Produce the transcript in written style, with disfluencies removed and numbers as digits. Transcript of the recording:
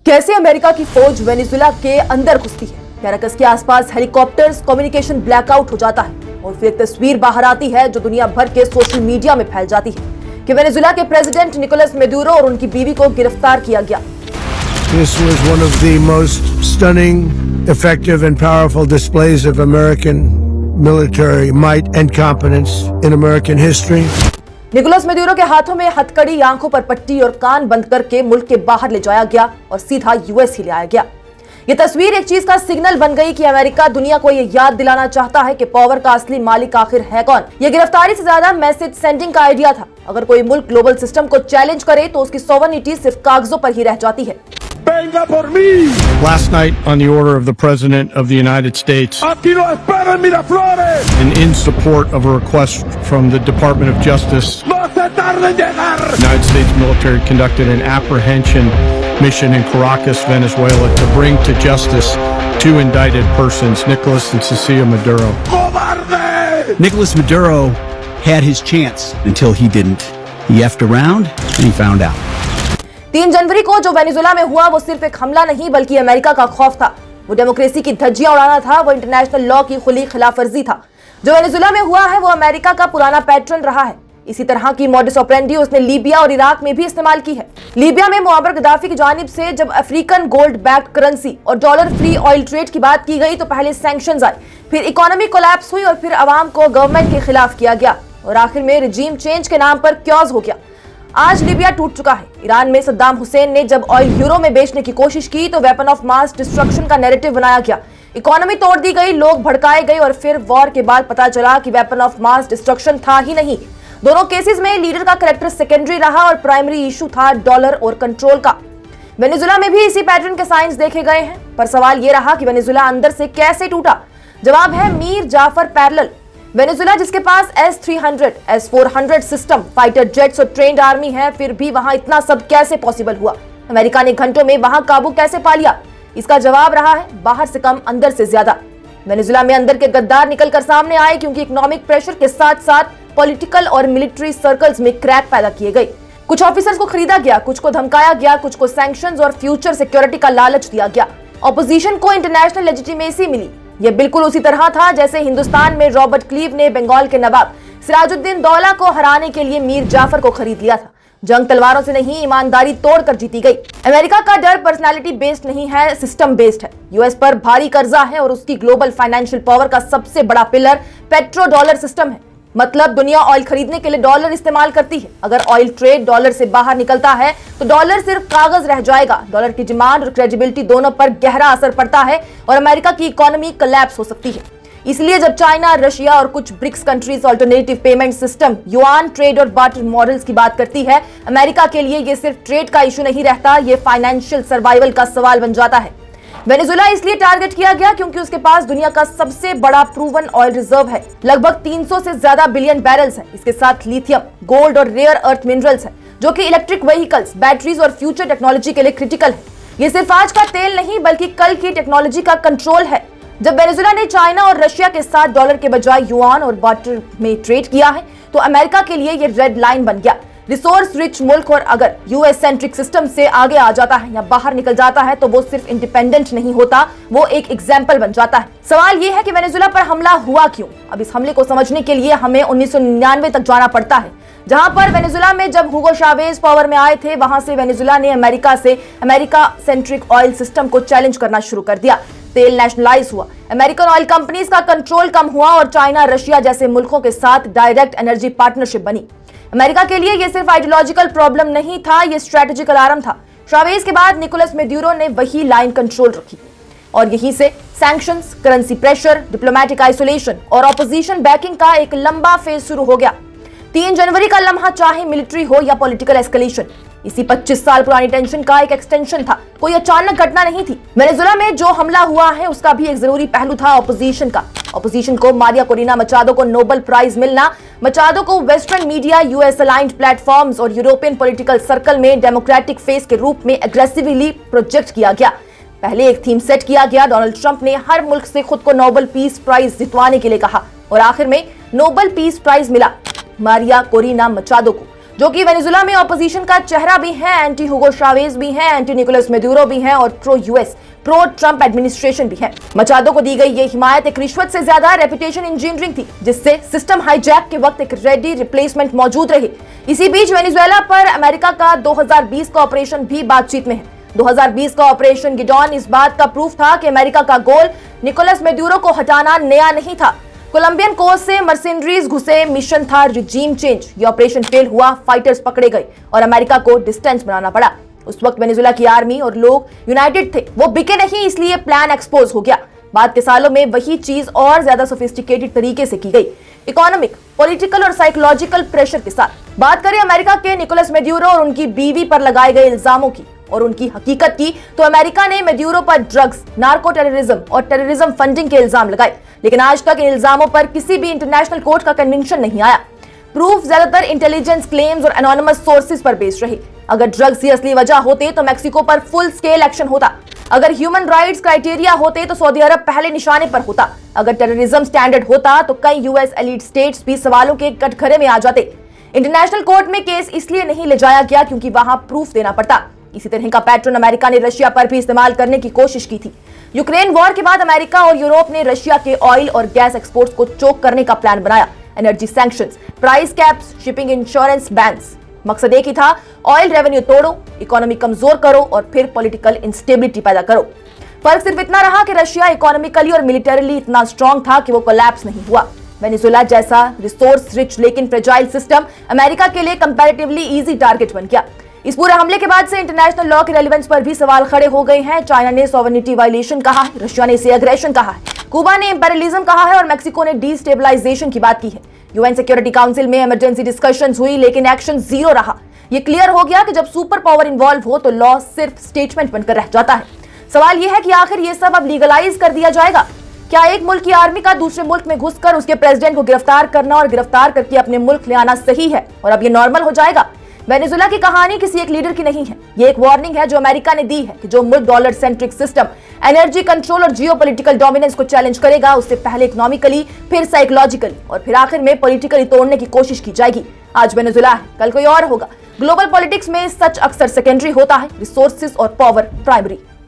कैसे अमेरिका की फौज वेनेजुएला के अंदर घुसती है। कैराकस के आसपास हेलीकॉप्टर्स, कम्युनिकेशन ब्लैकआउट हो जाता है और फिर एक तस्वीर बाहर आती है जो दुनिया भर के सोशल मीडिया में फैल जाती है कि वेनेजुएला के प्रेसिडेंट निकोलस मेडुरो और उनकी बीवी को गिरफ्तार किया गया। This was one of the most stunning, effective and powerful displays of American military might and competence in American history. Nicolas Maduro के हाथों में हथकड़ी, आंखों पर पट्टी और कान बंद करके मुल्क के बाहर ले जाया गया और सीधा यूएस ही ले आया गया। ये तस्वीर एक चीज का सिग्नल बन गई कि अमेरिका दुनिया को ये याद दिलाना चाहता है कि पावर का असली मालिक आखिर है कौन। ये गिरफ्तारी से ज्यादा मैसेज सेंडिंग का आइडिया था। अगर कोई मुल्क ग्लोबल सिस्टम को चैलेंज करे तो उसकी सॉवरेनिटी सिर्फ कागजों पर ही रह जाती है। Last night, on the order of the President of the United States, and in support of a request from the Department of Justice, the United States military conducted an apprehension mission in Caracas, Venezuela, to bring to justice two indicted persons, Nicolas and Cecilia Maduro. Nicolas Maduro had his chance until he didn't. He effed around and he found out. 3 जनवरी को जो Venezuela में हुआ वो सिर्फ एक हमला नहीं बल्कि अमेरिका का खौफ था। वो डेमोक्रेसी की धज्जियां उड़ाना था, वो इंटरनेशनल लॉ की खुली खिलाफवर्जी था। जो वेनेजुएला में हुआ है वो अमेरिका का पुराना पैटर्न रहा है। इसी तरह की मॉडस ऑपरेंडी उसने लीबिया और इराक में भी इस्तेमाल की है। लीबिया में मुअम्मर गद्दाफी की जानिब से जब अफ्रीकन गोल्ड बैक्ड करेंसी और डॉलर फ्री ऑयल ट्रेड की बात की गई तो पहले सैंक्शंस आए, फिर इकोनॉमी कोलैप्स हुई और फिर अवाम को गवर्नमेंट के खिलाफ किया गया और आखिर में रिजीम चेंज के नाम पर क्योस हो गया। आज लीबिया टूट चुका है। ईरान में सद्दाम हुसैन ने जब ऑयल यूरो में बेचने की कोशिश की तो वेपन ऑफ मास डिस्ट्रक्शन का नैरेटिव बनाया गया। इकोनॉमी तोड़ दी गई, लोग भड़काए गए और फिर वॉर के बाद पता चला कि वेपन ऑफ मास डिस्ट्रक्शन था ही नहीं। दोनों केसेस में लीडर का कैरेक्टर सेकेंडरी रहा और प्राइमरी इशू था डॉलर और कंट्रोल का। वेनेजुएला में भी इसी पैटर्न के साइंस देखे गए हैं, पर सवाल यह रहा कि वेनेजुएला अंदर से कैसे टूटा। जवाब है मीर जाफर पैरेलल। वेनेजुएला जिसके पास S-300, S-400 system, fighter jets और ट्रेन्ड आर्मी है, फिर भी वहां इतना सब कैसे पॉसिबल हुआ? अमेरिका ने घंटों में वहां काबू कैसे पा लिया? इसका जवाब रहा है बाहर से कम अंदर से ज्यादा। वेनेजुएला में अंदर के गद्दार निकल कर सामने आए क्योंकि इकोनॉमिक प्रेशर के साथ साथ पॉलिटिकल और मिलिट्री सर्कल्स में क्रैक पैदा किए गए। कुछ ऑफिसर्स को खरीदा गया, कुछ को धमकाया गया, कुछ को सैंक्शंस और फ्यूचर सिक्योरिटी का लालच दिया गया। ऑपोजिशन को इंटरनेशनल लेजिटिमेसी मिली। यह बिल्कुल उसी तरह था जैसे हिंदुस्तान में रॉबर्ट क्लीव ने बंगाल के नवाब सिराजुद्दीन दौला को हराने के लिए मीर जाफर को खरीद लिया था। जंग तलवारों से नहीं, ईमानदारी तोड़कर जीती गई। अमेरिका का डर पर्सनालिटी बेस्ड नहीं है, सिस्टम बेस्ड है। यूएस पर भारी कर्जा है और उसकी ग्लोबल फाइनेंशियल पावर का सबसे बड़ा पिलर पेट्रो डॉलर सिस्टम है। मतलब दुनिया ऑयल खरीदने के लिए डॉलर इस्तेमाल करती है। अगर ऑयल ट्रेड डॉलर से बाहर निकलता है तो डॉलर सिर्फ कागज रह जाएगा। डॉलर की डिमांड और क्रेडिबिलिटी दोनों पर गहरा असर पड़ता है और अमेरिका की इकोनॉमी कोलैप्स हो सकती है। इसलिए जब चाइना, रशिया और कुछ BRICS countries alternative payment system, yuan trade और बार्टर मॉडल्स की बात करती है, अमेरिका के लिए ये सिर्फ ट्रेड का इशू नहीं रहता, ये फाइनेंशियल सर्वाइवल का सवाल बन जाता है। वेनेजुएला इसलिए टारगेट किया गया क्योंकि उसके पास दुनिया का सबसे बड़ा प्रूवन ऑयल रिजर्व है। लगभग 300 से ज्यादा बिलियन बैरल्स है। इसके साथ लिथियम, गोल्ड और रेयर अर्थ मिनरल्स है जो कि इलेक्ट्रिक व्हीकल्स, बैटरीज और फ्यूचर टेक्नोलॉजी के लिए क्रिटिकल है। ये सिर्फ आज का तेल नहीं बल्कि कल की टेक्नोलॉजी का कंट्रोल है। जब वेनेजुएला ने चाइना और रशिया के साथ डॉलर के बजाय युआन और बार्टर में ट्रेड किया है तो अमेरिका के लिए ये रेड लाइन बन गया। रिसोर्स रिच मुल्क और अगर यूएस सेंट्रिक सिस्टम से आगे आ जाता है या बाहर निकल जाता है तो वो सिर्फ इंडिपेंडेंट नहीं होता, वो एक एग्जाम्पल बन जाता है। सवाल ये है कि वेनेजुएला पर हमला हुआ क्यों? अब इस हमले को समझने के लिए हमें 1999 तक जाना पड़ता है, जहां पर वेनेजुएला में जब हुगो चावेज पावर में आए थे, वहां से वेनेजुएला ने अमेरिका सेंट्रिक ऑयल सिस्टम को चैलेंज करना शुरू कर दिया। तेल नेशनलाइज हुआ, अमेरिकन ऑयल कंपनीज का कंट्रोल कम हुआ और चाइना, रशिया जैसे मुल्कों के साथ डायरेक्ट एनर्जी पार्टनरशिप बनी। अमेरिका के लिए यह सिर्फ आइडियोलॉजिकल प्रॉब्लम नहीं था, यह स्ट्रेटेजिक अलार्म था। चावेज के बाद निकोलस मेडुरो ने वही लाइन कंट्रोल रखी और यहीं से sanctions, currency pressure, diplomatic isolation और ऑपोजिशन बैकिंग का एक लंबा फेज शुरू हो गया। 3 जनवरी का लम्हा चाहे मिलिट्री हो या पॉलिटिकल एस्केलेशन, इसी 25 साल पुरानी टेंशन का एक एक्सटेंशन था। कोई अचानक घटना नहीं थी। वेनेजुएला में जो हमला हुआ है उसका भी एक जरूरी पहलू था ऑपोजिशन का। ऑपोजिशन को मारिया कोरिना मचादो को नोबेल प्राइज मिलना, मचादो को western media, US aligned platforms और यूरोपियन पॉलिटिकल सर्कल में डेमोक्रेटिक फेस के रूप में एग्रेसिवली प्रोजेक्ट किया गया। पहले एक थीम सेट किया गया। डोनाल्ड ट्रंप ने हर मुल्क से खुद को नोबेल पीस प्राइज जितवाने के लिए कहा और आखिर में नोबेल पीस प्राइज मिला मारिया कोरिना मचादो को। जो कि वेनेजुला में ऑपोजिशन का चेहरा भी है, एंटी हुगो चावेज भी है, एंटी निकोलस मेडुरो भी है और pro US pro Trump administration भी है। मचादो को दी गई ये हिमायत एक रिश्वत से ज्यादा रेपुटेशन इंजीनियरिंग थी, जिससे सिस्टम हाईजैक के वक्त एक रेडी रिप्लेसमेंट मौजूद रही। इसी बीच वेनेजुएला पर अमेरिका का 2020 का ऑपरेशन भी बातचीत में है। 2020 का ऑपरेशन गिडॉन इस बात का प्रूफ था कि अमेरिका का गोल निकोलस मेडुरो को हटाना नया नहीं था। कोलंबियन कोस्ट से मर्सिनरीज घुसे, मिशन था रिजीम चेंज। ये ऑपरेशन फेल हुआ, फाइटर्स पकड़े गए और अमेरिका को डिस्टेंस बनाना पड़ा। उस वक्त वेनेजुएला की आर्मी और लोग यूनाइटेड थे, वो बिके नहीं, इसलिए प्लान एक्सपोज हो गया। बाद के सालों में वही चीज और ज्यादा सोफिस्टिकेटेड तरीके से की गई, इकोनॉमिक, पॉलिटिकल और साइकोलॉजिकल प्रेशर के साथ। बात करें अमेरिका के निकोलस मेडुरो और उनकी बीवी पर लगाए गए इल्जामों की और उनकी हकीकत की, तो अमेरिका ने मेडुरो पर ड्रग्स, नार्को टेररिज्म और टेररिज्म फंडिंग के इल्जाम लगाए, लेकिन आज तक इन इल्जामों पर किसी भी इंटरनेशनल कोर्ट का कन्विक्शन नहीं आया। प्रूफ ज्यादातर इंटेलिजेंस क्लेम्स और एनोनिमस सोर्सेज पर बेस्ड रहे। अगर ड्रग्स ही असली वजह होते तो मैक्सिको पर फुल स्केल एक्शन होता। अगर ह्यूमन राइट्स क्राइटेरिया होते तो सऊदी अरब पहले निशाने पर होता। अगर टेररिज्म स्टैंडर्ड होता तो कई यूएस एलीट स्टेट्स भी सवालों के कटघरे में आ जाते। इंटरनेशनल कोर्ट में केस इसलिए नहीं ले जाया गया क्योंकि वहां प्रूफ देना पड़ता। इसी तरह का पैटर्न अमेरिका ने रशिया पर भी इस्तेमाल करने की कोशिश की थी। यूक्रेन वॉर के बाद अमेरिका और यूरोप ने रशिया के ऑयल और गैस एक्सपोर्ट्स को चोक करने का प्लान बनाया। Energy sanctions, price caps, shipping insurance bans. मकसद एक ही था, ऑयल रेवेन्यू तोड़ो, इकोनॉमी कमजोर करो और फिर पॉलिटिकल इंस्टेबिलिटी पैदा करो। फर्क सिर्फ इतना रहा कि रशिया इकोनॉमिकली और मिलिटरीली इतना स्ट्रांग था कि वो कोलैप्स नहीं हुआ। वेनेजुएला जैसा रिसोर्स रिच लेकिन फ्रेजाइल सिस्टम अमेरिका के लिए कंपैरेटिवली इजी टारगेट बन गया। इस पूरे हमले के बाद से इंटरनेशनल लॉ के रेलेवेंस पर भी सवाल खड़े हो गए हैं। चाइना ने सॉवरेनिटी वायलेशन कहा है, रशिया ने इसे एग्रेशन कहा है, कुबा ने इंपेरियलिज्म कहा है और मेक्सिको ने डिस्टेबलाइजेशन की बात की है। यूएन सिक्योरिटी काउंसिल में इमरजेंसी डिस्कशंस हुई लेकिन एक्शन जीरो रहा। ये क्लियर हो गया कि जब सुपर पावर इन्वॉल्व हो तो लॉ सिर्फ स्टेटमेंट बनकर रह जाता है। सवाल यह है कि आखिर ये सब अब लीगलाइज कर दिया जाएगा? क्या एक मुल्क की आर्मी का दूसरे मुल्क में घुसकर उसके प्रेसिडेंट को गिरफ्तार करना और गिरफ्तार करके अपने मुल्क ले आना सही है और अब ये नॉर्मल हो जाएगा? वेनेजुएला की कहानी किसी एक लीडर की नहीं है, ये एक वार्निंग है जो अमेरिका ने दी है कि जो मुल्क dollar centric system, energy control और जियोपॉलिटिकल डोमिनेंस को चैलेंज करेगा, उससे पहले इकोनॉमिकली, फिर साइकोलॉजिकली और फिर आखिर में पॉलिटिकली तोड़ने की कोशिश की जाएगी। आज वेनेजुएला है, कल कोई और होगा। ग्लोबल पॉलिटिक्स में सच अक्सर सेकेंडरी होता है, रिसोर्सेज और पावर प्राइमरी।